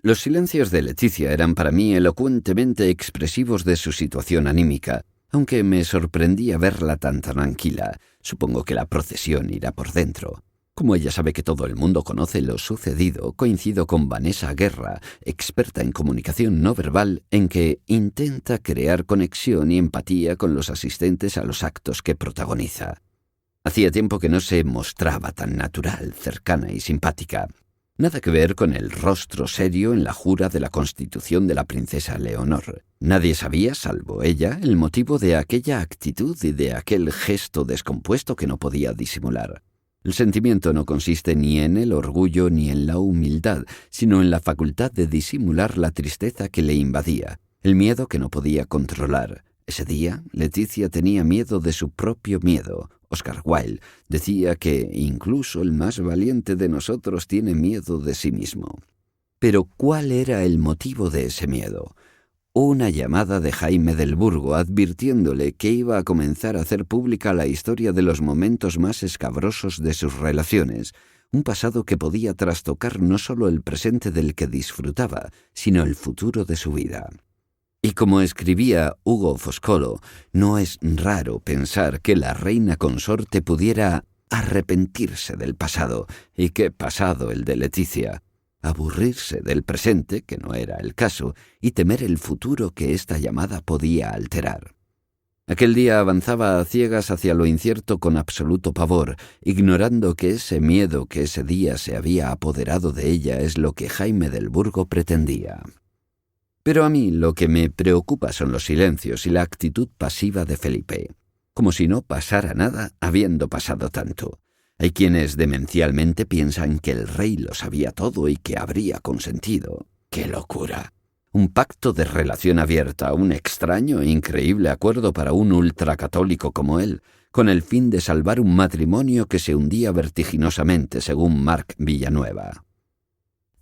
Los silencios de Leticia eran para mí elocuentemente expresivos de su situación anímica, aunque me sorprendía verla tan tranquila. Supongo que la procesión irá por dentro. Como ella sabe que todo el mundo conoce lo sucedido, coincido con Vanessa Guerra, experta en comunicación no verbal, en que intenta crear conexión y empatía con los asistentes a los actos que protagoniza. Hacía tiempo que no se mostraba tan natural, cercana y simpática. Nada que ver con el rostro serio en la jura de la Constitución de la princesa Leonor. Nadie sabía, salvo ella, el motivo de aquella actitud y de aquel gesto descompuesto que no podía disimular. El sentimiento no consiste ni en el orgullo ni en la humildad, sino en la facultad de disimular la tristeza que le invadía, el miedo que no podía controlar. Ese día, Leticia tenía miedo de su propio miedo. Oscar Wilde decía que incluso el más valiente de nosotros tiene miedo de sí mismo. Pero ¿cuál era el motivo de ese miedo? Una llamada de Jaime del Burgo advirtiéndole que iba a comenzar a hacer pública la historia de los momentos más escabrosos de sus relaciones, un pasado que podía trastocar no solo el presente del que disfrutaba, sino el futuro de su vida. Y como escribía Hugo Foscolo, no es raro pensar que la reina consorte pudiera arrepentirse del pasado, y qué pasado el de Leticia, aburrirse del presente, que no era el caso, y temer el futuro que esta llamada podía alterar. Aquel día avanzaba a ciegas hacia lo incierto con absoluto pavor, ignorando que ese miedo que ese día se había apoderado de ella es lo que Jaime del Burgo pretendía. Pero a mí lo que me preocupa son los silencios y la actitud pasiva de Felipe, como si no pasara nada habiendo pasado tanto. Hay quienes demencialmente piensan que el rey lo sabía todo y que habría consentido. ¡Qué locura! Un pacto de relación abierta, un extraño e increíble acuerdo para un ultracatólico como él, con el fin de salvar un matrimonio que se hundía vertiginosamente, según Marc Villanueva.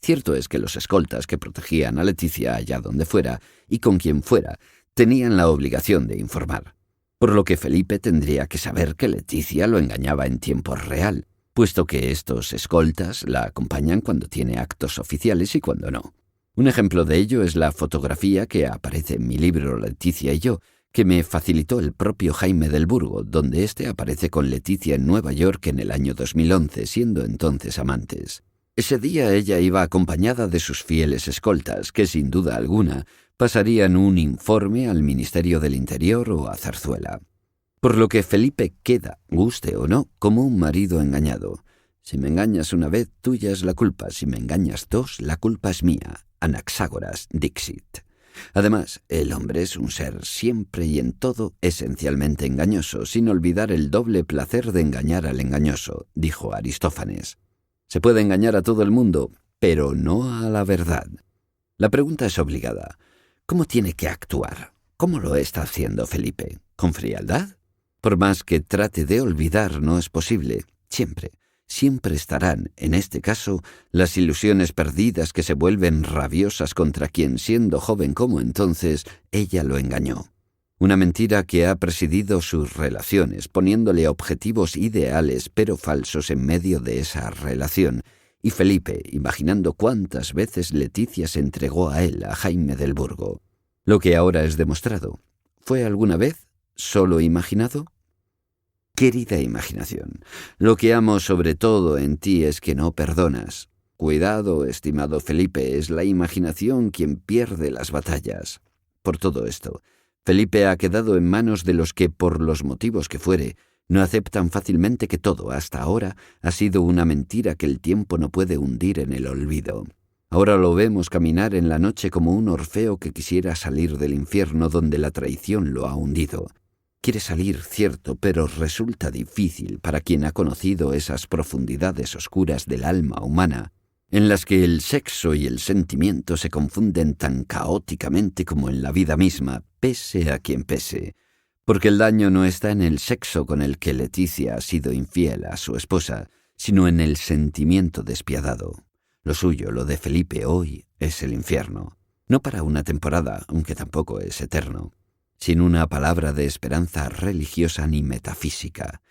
Cierto es que los escoltas que protegían a Leticia allá donde fuera, y con quien fuera, tenían la obligación de informar. Por lo que Felipe tendría que saber que Leticia lo engañaba en tiempo real, puesto que estos escoltas la acompañan cuando tiene actos oficiales y cuando no. Un ejemplo de ello es la fotografía que aparece en mi libro Leticia y yo, que me facilitó el propio Jaime del Burgo, donde éste aparece con Leticia en Nueva York en el año 2011, siendo entonces amantes. Ese día ella iba acompañada de sus fieles escoltas, que sin duda alguna pasarían un informe al Ministerio del Interior o a Zarzuela. Por lo que Felipe queda, guste o no, como un marido engañado. Si me engañas una vez, tuya es la culpa. Si me engañas dos, la culpa es mía. Anaxágoras Dixit. Además, el hombre es un ser siempre y en todo esencialmente engañoso, sin olvidar el doble placer de engañar al engañoso, dijo Aristófanes. Se puede engañar a todo el mundo, pero no a la verdad. La pregunta es obligada. ¿Cómo tiene que actuar? ¿Cómo lo está haciendo Felipe? ¿Con frialdad? Por más que trate de olvidar, no es posible. Siempre estarán, en este caso, las ilusiones perdidas que se vuelven rabiosas contra quien, siendo joven como entonces, ella lo engañó. Una mentira que ha presidido sus relaciones, poniéndole objetivos ideales pero falsos en medio de esa relación, y Felipe, imaginando cuántas veces Leticia se entregó a él, a Jaime del Burgo. Lo que ahora es demostrado, ¿fue alguna vez solo imaginado? Querida imaginación, lo que amo sobre todo en ti es que no perdonas. Cuidado, estimado Felipe, es la imaginación quien pierde las batallas. Por todo esto, Felipe ha quedado en manos de los que, por los motivos que fuere, no aceptan fácilmente que todo, hasta ahora, ha sido una mentira que el tiempo no puede hundir en el olvido. Ahora lo vemos caminar en la noche como un Orfeo que quisiera salir del infierno donde la traición lo ha hundido. Quiere salir, cierto, pero resulta difícil para quien ha conocido esas profundidades oscuras del alma humana, en las que el sexo y el sentimiento se confunden tan caóticamente como en la vida misma, pese a quien pese. Porque el daño no está en el sexo con el que Leticia ha sido infiel a su esposa, sino en el sentimiento despiadado. Lo suyo, lo de Felipe hoy, es el infierno. No para una temporada, aunque tampoco es eterno. Sin una palabra de esperanza religiosa ni metafísica.